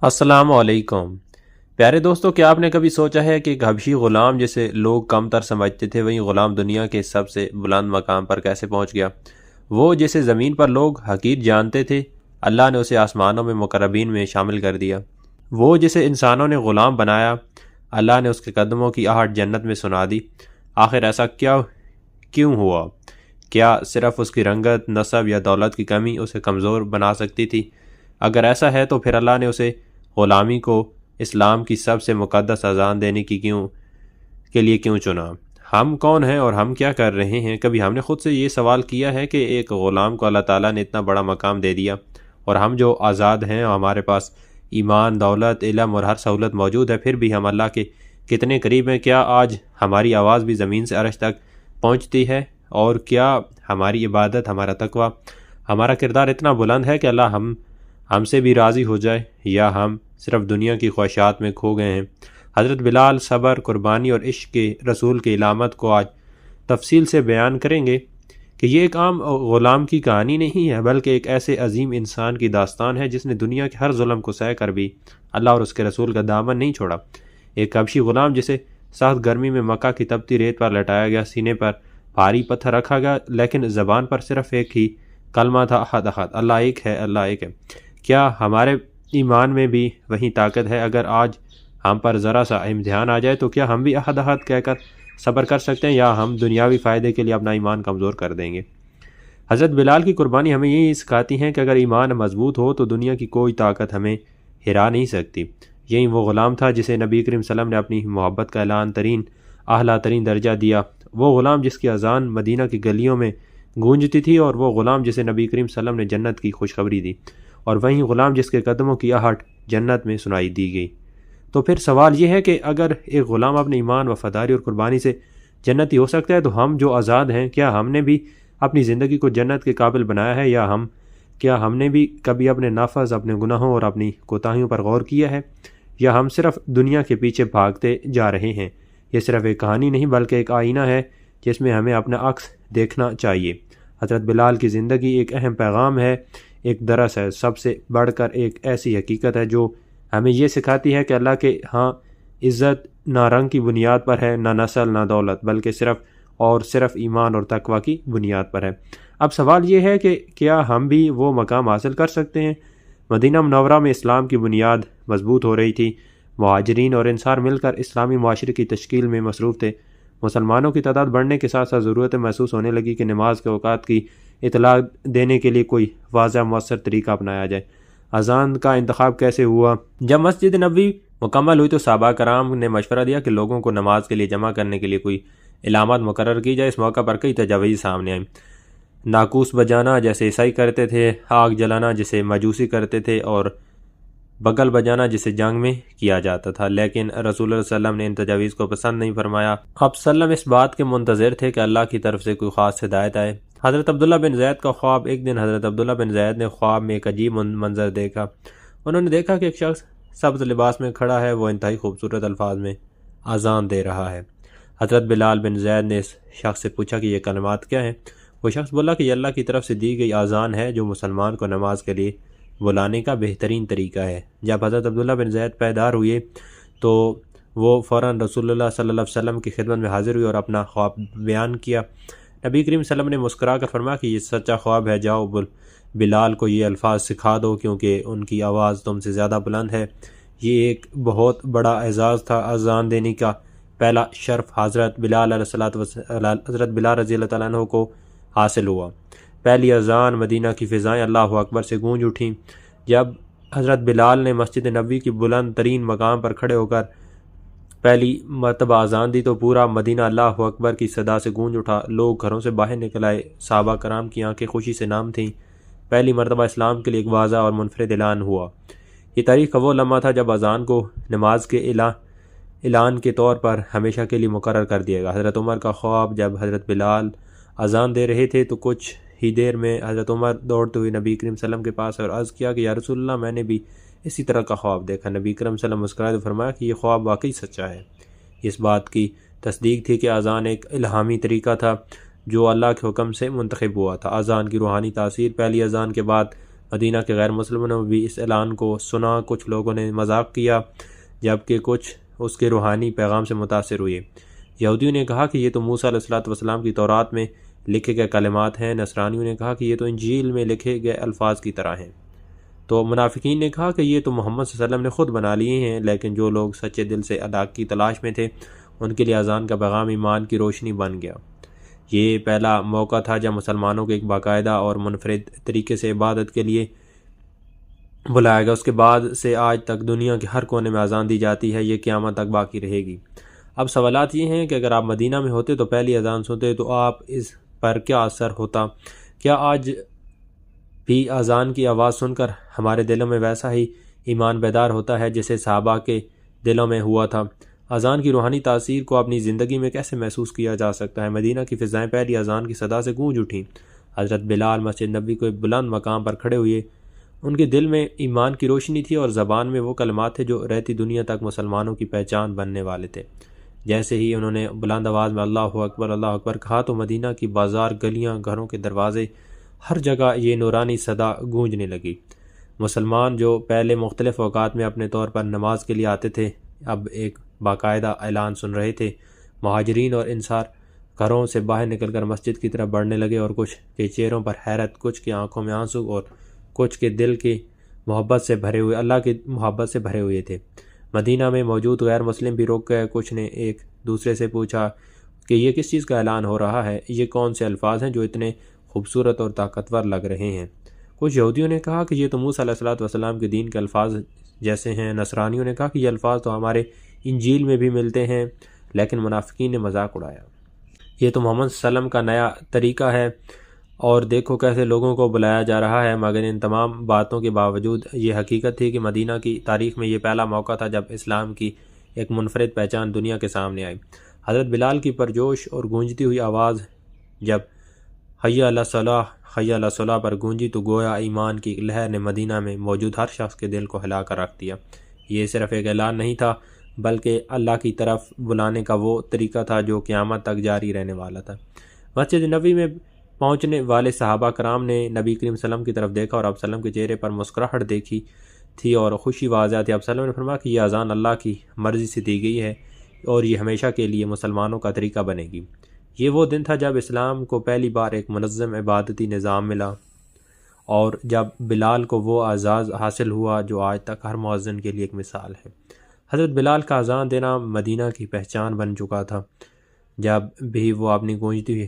السلام علیکم پیارے دوستو، کیا آپ نے کبھی سوچا ہے کہ ایک حبشی غلام جسے لوگ کم تر سمجھتے تھے، وہی غلام دنیا کے سب سے بلند مقام پر کیسے پہنچ گیا؟ وہ جسے زمین پر لوگ حقیر جانتے تھے، اللہ نے اسے آسمانوں میں مقربین میں شامل کر دیا۔ وہ جسے انسانوں نے غلام بنایا، اللہ نے اس کے قدموں کی آہٹ جنت میں سنا دی۔ آخر ایسا کیوں ہوا؟ کیا صرف اس کی رنگت، نسب یا دولت کی کمی اسے کمزور بنا سکتی تھی؟ اگر ایسا ہے تو پھر اللہ نے اسے غلامی کو اسلام کی سب سے مقدس اذان دینے کے لیے کیوں چنا؟ ہم کون ہیں اور ہم کیا کر رہے ہیں؟ کبھی ہم نے خود سے یہ سوال کیا ہے کہ ایک غلام کو اللہ تعالیٰ نے اتنا بڑا مقام دے دیا، اور ہم جو آزاد ہیں اور ہمارے پاس ایمان، دولت، علم اور ہر سہولت موجود ہے، پھر بھی ہم اللہ کے کتنے قریب ہیں؟ کیا آج ہماری آواز بھی زمین سے عرش تک پہنچتی ہے؟ اور کیا ہماری عبادت، ہمارا تقوی، ہمارا کردار اتنا بلند ہے کہ اللہ ہم سے بھی راضی ہو جائے، یا ہم صرف دنیا کی خواہشات میں کھو گئے ہیں؟ حضرت بلال صبر، قربانی اور عشق کے رسول کی علامت کو آج تفصیل سے بیان کریں گے کہ یہ ایک عام غلام کی کہانی نہیں ہے، بلکہ ایک ایسے عظیم انسان کی داستان ہے جس نے دنیا کے ہر ظلم کو سہ کر بھی اللہ اور اس کے رسول کا دامن نہیں چھوڑا۔ ایک حبشی غلام جسے سخت گرمی میں مکہ کی تپتی ریت پر لٹایا گیا، سینے پر بھاری پتھر رکھا گیا، لیکن زبان پر صرف ایک ہی کلمہ تھا، احد احد، اللہ ایک ہے، اللہ ایک ہے۔ کیا ہمارے ایمان میں بھی وہی طاقت ہے؟ اگر آج ہم پر ذرا سا امتحان آ جائے تو کیا ہم بھی احد احد کہہ کر صبر کر سکتے ہیں، یا ہم دنیاوی فائدے کے لیے اپنا ایمان کمزور کر دیں گے؟ حضرت بلال کی قربانی ہمیں یہی سکھاتی ہیں کہ اگر ایمان مضبوط ہو تو دنیا کی کوئی طاقت ہمیں ہرا نہیں سکتی۔ یہی وہ غلام تھا جسے نبی کریم صلی اللہ علیہ وسلم نے اپنی محبت کا اعلیٰ ترین درجہ دیا۔ وہ غلام جس کی اذان مدینہ کی گلیوں میں گونجتی تھی، اور وہ غلام جسے نبی کریم صلی اللہ علیہ وسلم نے جنت کی خوشخبری دی، اور وہیں غلام جس کے قدموں کی آہٹ جنت میں سنائی دی گئی۔ تو پھر سوال یہ ہے کہ اگر ایک غلام اپنے ایمان، وفاداری اور قربانی سے جنتی ہو سکتا ہے، تو ہم جو آزاد ہیں، کیا ہم نے بھی اپنی زندگی کو جنت کے قابل بنایا ہے؟ کیا ہم نے بھی کبھی اپنے نافذ، اپنے گناہوں اور اپنی کوتاہیوں پر غور کیا ہے، یا ہم صرف دنیا کے پیچھے بھاگتے جا رہے ہیں؟ یہ صرف ایک کہانی نہیں بلکہ ایک آئینہ ہے جس میں ہمیں اپنا عکس دیکھنا چاہیے۔ حضرت بلال کی زندگی ایک اہم پیغام ہے، ایک درس ہے، سب سے بڑھ کر ایک ایسی حقیقت ہے جو ہمیں یہ سکھاتی ہے کہ اللہ کے ہاں عزت نہ رنگ کی بنیاد پر ہے، نہ نسل، نہ دولت، بلکہ صرف ایمان اور تقوی کی بنیاد پر ہے۔ اب سوال یہ ہے کہ کیا ہم بھی وہ مقام حاصل کر سکتے ہیں؟ مدینہ منورہ میں اسلام کی بنیاد مضبوط ہو رہی تھی، مہاجرین اور انصار مل کر اسلامی معاشرے کی تشکیل میں مصروف تھے۔ مسلمانوں کی تعداد بڑھنے کے ساتھ ساتھ ضرورت محسوس ہونے لگی کہ نماز کے اوقات کی اطلاع دینے کے لیے کوئی واضح مؤثر طریقہ اپنایا جائے۔ اذان کا انتخاب کیسے ہوا؟ جب مسجد نبوی مکمل ہوئی تو صحابہ کرام نے مشورہ دیا کہ لوگوں کو نماز کے لیے جمع کرنے کے لیے کوئی علامات مقرر کی جائے۔ اس موقع پر کئی تجاویز سامنے آئیں۔ ناقوس بجانا جیسے عیسائی کرتے تھے، آگ جلانا جسے مجوسی کرتے تھے، اور بغل بجانا جسے جنگ میں کیا جاتا تھا، لیکن رسول اللہ صلی اللہ علیہ وسلم نے ان تجاویز کو پسند نہیں فرمایا۔ آپ صلی اللہ علیہ وسلم اس بات کے منتظر تھے کہ اللہ کی طرف سے کوئی خاص ہدایت آئے۔ حضرت عبداللہ بن زید کا خواب۔ ایک دن حضرت عبداللہ بن زید نے خواب میں ایک عجیب منظر دیکھا۔ انہوں نے دیکھا کہ ایک شخص سبز لباس میں کھڑا ہے، وہ انتہائی خوبصورت الفاظ میں اذان دے رہا ہے۔ حضرت بلال بن زید نے اس شخص سے پوچھا کہ یہ کلمات کیا ہیں؟ وہ شخص بولا کہ یہ اللہ کی طرف سے دی گئی اذان ہے جو مسلمان کو نماز کے لیے بلانے کا بہترین طریقہ ہے۔ جب حضرت عبداللہ بن زید بیدار ہوئے تو وہ فوراً رسول اللہ صلی اللہ علیہ وسلم کی خدمت میں حاضر ہوئی اور اپنا خواب بیان کیا۔ نبی کریم صلی اللہ علیہ وسلم نے مسکرا کر فرمایا کہ یہ سچا خواب ہے، جاؤ بلال کو یہ الفاظ سکھا دو کیونکہ ان کی آواز تم سے زیادہ بلند ہے۔ یہ ایک بہت بڑا اعزاز تھا۔ اذان دینے کا پہلا شرف حضرت بلال رضی اللہ تعالیٰ عنہ کو حاصل ہوا۔ پہلی اذان مدینہ کی فضائیں اللہ اکبر سے گونج اٹھیں۔ جب حضرت بلال نے مسجد نبوی کی بلند ترین مقام پر کھڑے ہو کر پہلی مرتبہ اذان دی تو پورا مدینہ اللہ اکبر کی صدا سے گونج اٹھا۔ لوگ گھروں سے باہر نکل آئے، صحابہ کرام کی آنکھیں خوشی سے نام تھیں۔ پہلی مرتبہ اسلام کے لیے ایک واضح اور منفرد اعلان ہوا۔ یہ تاریخ کا وہ لمحہ تھا جب اذان کو نماز کے اعلان کے طور پر ہمیشہ کے لیے مقرر کر دیا گیا۔ حضرت عمر کا خواب۔ جب حضرت بلال اذان دے رہے تھے تو کچھ ہی دیر میں حضرت عمر دوڑتے ہوئے نبی کریم صلی اللہ علیہ وسلم کے پاس اور عرض کیا کہ یا رسول اللہ، میں نے بھی اسی طرح کا خواب دیکھا۔ نبی کریم صلی اللہ علیہ وسلم مسکرائے تو فرمایا کہ یہ خواب واقعی سچا ہے۔ اس بات کی تصدیق تھی کہ اذان ایک الہامی طریقہ تھا جو اللہ کے حکم سے منتخب ہوا تھا۔ اذان کی روحانی تاثیر۔ پہلی اذان کے بعد مدینہ کے غیر مسلموں نے بھی اس اعلان کو سنا۔ کچھ لوگوں نے مذاق کیا جبکہ کچھ اس کے روحانی پیغام سے متاثر ہوئے۔ یہودیوں نے کہا کہ یہ تو موسیٰ علیہ السلام کی تورات میں لکھے گئے کلمات ہیں۔ نصرانیوں نے کہا کہ یہ تو انجیل میں لکھے گئے الفاظ کی طرح ہیں۔ تو منافقین نے کہا کہ یہ تو محمد صلی اللہ علیہ وسلم نے خود بنا لیے ہیں۔ لیکن جو لوگ سچے دل سے اللہ کی تلاش میں تھے ان کے لیے اذان کا پیغام ایمان کی روشنی بن گیا۔ یہ پہلا موقع تھا جب مسلمانوں کو ایک باقاعدہ اور منفرد طریقے سے عبادت کے لیے بلایا گیا۔ اس کے بعد سے آج تک دنیا کے ہر کونے میں اذان دی جاتی ہے، یہ قیامت تک باقی رہے گی۔ اب سوالات یہ ہیں کہ اگر آپ مدینہ میں ہوتے تو پہلی اذان سنتے تو آپ اس پر کیا اثر ہوتا؟ کیا آج بھی اذان کی آواز سن کر ہمارے دلوں میں ویسا ہی ایمان بیدار ہوتا ہے جیسے صحابہ کے دلوں میں ہوا تھا؟ اذان کی روحانی تاثیر کو اپنی زندگی میں کیسے محسوس کیا جا سکتا ہے؟ مدینہ کی فضائیں پہلی اذان کی صدا سے گونج اٹھیں۔ حضرت بلال مسجد نبی کو ایک بلند مقام پر کھڑے ہوئے۔ ان کے دل میں ایمان کی روشنی تھی اور زبان میں وہ کلمات تھے جو رہتی دنیا تک مسلمانوں کی پہچان بننے والے تھے۔ جیسے ہی انہوں نے بلند آواز میں اللہ اکبر کہا تو مدینہ کی بازار، گلیاں، گھروں کے دروازے، ہر جگہ یہ نورانی صدا گونجنے لگی۔ مسلمان جو پہلے مختلف اوقات میں اپنے طور پر نماز کے لیے آتے تھے اب ایک باقاعدہ اعلان سن رہے تھے۔ مہاجرین اور انصار گھروں سے باہر نکل کر مسجد کی طرف بڑھنے لگے اور کچھ کے چہروں پر حیرت، کچھ کی آنکھوں میں آنسو اور کچھ کے دل کی محبت سے بھرے ہوئے اللہ کی محبت سے بھرے ہوئے تھے۔ مدینہ میں موجود غیر مسلم بھی رک گئے۔ کچھ نے ایک دوسرے سے پوچھا کہ یہ کس چیز کا اعلان ہو رہا ہے؟ یہ کون سے الفاظ ہیں جو اتنے خوبصورت اور طاقتور لگ رہے ہیں؟ کچھ یہودیوں نے کہا کہ یہ تو موسیٰ علیہ السلام کے دین کے الفاظ جیسے ہیں۔ نصرانیوں نے کہا کہ یہ الفاظ تو ہمارے انجیل میں بھی ملتے ہیں۔ لیکن منافقین نے مذاق اڑایا، یہ تو محمد صلی اللہ علیہ وسلم کا نیا طریقہ ہے اور دیکھو کیسے لوگوں کو بلایا جا رہا ہے۔ مگر ان تمام باتوں کے باوجود یہ حقیقت تھی کہ مدینہ کی تاریخ میں یہ پہلا موقع تھا جب اسلام کی ایک منفرد پہچان دنیا کے سامنے آئی۔ حضرت بلال کی پرجوش اور گونجتی ہوئی آواز جب حی علی الصلاح حی علی الصلاح پر گونجی تو گویا ایمان کی لہر نے مدینہ میں موجود ہر شخص کے دل کو ہلا کر رکھ دیا۔ یہ صرف ایک اعلان نہیں تھا بلکہ اللہ کی طرف بلانے کا وہ طریقہ تھا جو قیامت تک جاری رہنے والا تھا۔ مسجد نبوی میں پہنچنے والے صحابہ کرام نے نبی کریم صلی اللہ علیہ وسلم کی طرف دیکھا اور آپ صلی اللہ علیہ وسلم کے چہرے پر مسکراہٹ دیکھی تھی اور خوشی واضح تھی۔ آپ صلی اللہ علیہ وسلم نے فرمایا کہ یہ اذان اللہ کی مرضی سے دی گئی ہے اور یہ ہمیشہ کے لیے مسلمانوں کا طریقہ بنے گی۔ یہ وہ دن تھا جب اسلام کو پہلی بار ایک منظم عبادتی نظام ملا اور جب بلال کو وہ اعزاز حاصل ہوا جو آج تک ہر مؤذن کے لیے ایک مثال ہے۔ حضرت بلال کا اذان دینا مدینہ کی پہچان بن چکا تھا۔ جب بھی وہ اپنی گونجتی ہوئی